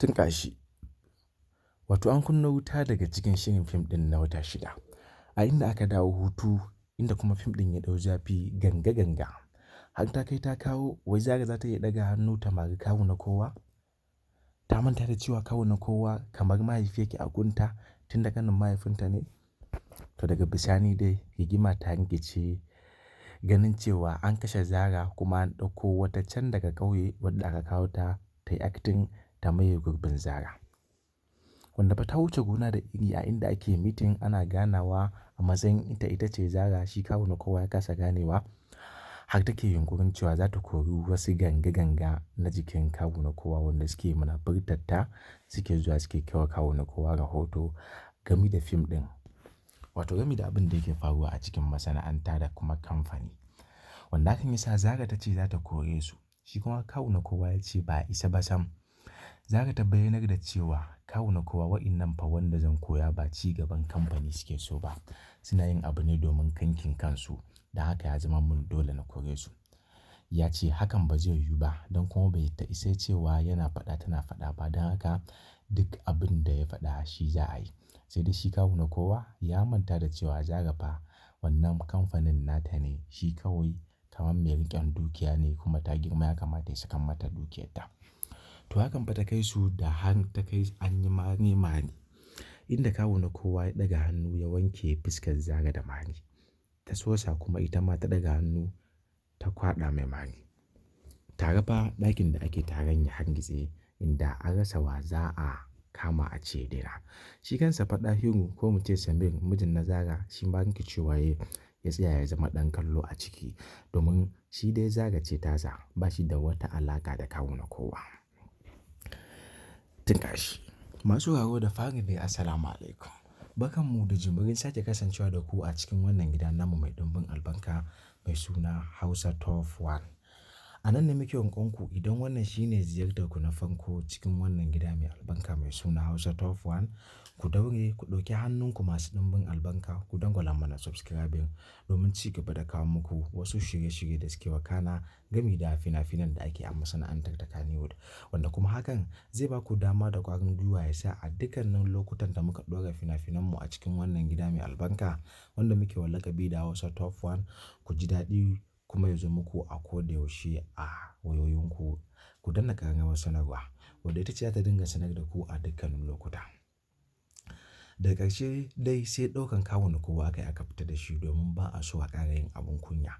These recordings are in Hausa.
Tunƙa shi. Wato an kunna wuta daga cikin shirin fim ɗin na wata shida. A inda aka dawo hutu, inda kuma fim ɗin ya ɗau zafi ganga ganga. Har ta kai ta kawo wai Zara za ta iya ɗaga hannu ta mari kawu na kowa? Ta manta da cewa kawu na kowa kamar mahaifi yake a gunta tun da ƙanin mahaifinta ne? To daga bisani dai rigima ta rikice ganin cewa an kashe Zara kuma an ɗauko wata can daga ƙauye wadda aka kawo ta yi acting ta maye gurbin Zara. Wanda fa ta wuce gona da iri a inda ake meeting ana ganawa a matsayin ita ce Zara, shi kawu na kowa ya kasa ganewa. Har take yunƙurin cewa za ta kori wasu ganga ganga na jikin kawu na kowa wanda suke munafurtarta, suke zuwa suke kai wa kawu na kowa rahoto game da fim ɗin. Wato game da abin da yake faruwa a cikin masana'anta da kuma kamfani. Wanda hakan ya sa Zara ta ce za ta kore su. Shi kuma kawu na kowa ya ce ba isa ba sam. Zara ta bayyanar da cewa kawu na kowa wa'innan fa wanda zan koya ba ci gaban kamfani suke so ba. Suna yin abu ne domin kankin kansu. Da haka ya zama mun dole na kore su. Ya ce hakan ba zai yiwu ba don kuma bai ta isa cewa yana faɗa tana faɗa ba. Don haka duk abin da ya faɗa shi za a yi. Sai dai shi kawu na kowa ya manta da cewa Zara fa wannan kamfanin nata ne. Shi kawai kamar mai riƙen dukiya ne kuma ta girma ya kamata ya saka mata dukiyarta. To hakan fa ta kai su da har ta kai an yi mari mari. Inda kawu na kowa ya ɗaga hannu ya wanke fuskar Zara da mari. Ta sosa kuma ita ma ta ɗaga hannu ta kwaɗa mai mari. Tare fa ɗakin da ake taron ya hargitse inda an rasa wa za a kama a ce daina. Shi kansa fa Ɗahiru ko mu ce Samir mijin na Zara shi ma rikicewa ya tsaya ya zama ɗan kallo a ciki. Domin shi dai Zara ce tasa ba shi da wata alaƙa da kawu na kowa. Tunƙa shi. Masu sauraro da fari dai assalamu alaikum. Barkanmu da jimirin sake kasancewa da ku a cikin wannan gida namu mai ɗumbin albarka mai suna Hausa Top One. A nan ne muke roƙon ku idan wannan shine ziyartar ku na farko cikin wannan gida mai albarka mai suna Hausa Top One, ku daure ku ɗauki hannunku masu ɗumbin albarka ku dangwala mana subscribing domin ci gaba da kawo muku wasu shirye-shirye da suke wakana game da fina-finan da ake a masana'antar ta Kannywood. Wanda kuma hakan zai ba ku dama da ƙwarin gwiwa ya sa a dukkanin lokutan da muka ɗora fina-finanmu a cikin wannan gida mai albarka wanda muke wa laƙabi da Hausa Top One, ku ji daɗi kuma ya zo muku a ko da yaushe a wayoyinku. Ku danna ƙararrawar sanarwa wadda ita ce za ta dinga sanar da ku a dukkanin lokuta. Daga ƙarshe dai sai ɗaukan kawu na kowa aka yi aka fita da shi domin ba a so a ƙara yin abin kunya.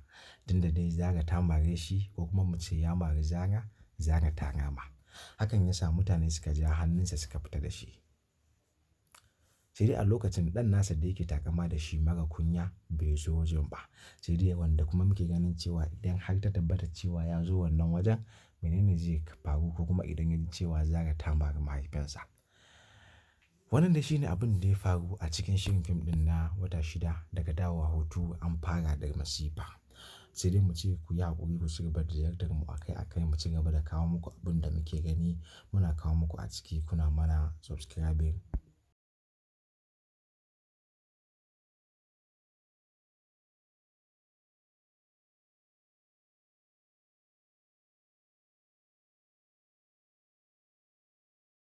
Tun da dai Zara ta mare shi ko kuma mu ce ya mari Zara, Zara ta rama. Hakan ya sa mutane suka ja hannunsa suka fita da shi. Sai dai a lokacin ɗan nasa da yake takama da shi mara kunya bai zo wajen ba. Sai dai wanda kuma muke ganin cewa idan har ta tabbata cewa ya zo wannan wajen, menene zai faru ko kuma idan ya ji cewa Zara ta mari mahaifinsa. Wannan dai shine abin da ya faru a cikin shirin fim ɗin na wata shida daga dawowa hutu an fara da masifa. Sai dai mu ce ku yi haƙuri ku ci gaba da ziyartar mu akai akai mu ci gaba da kawo muku abin da muke gani muna kawo muku a ciki kuna mana subscribing.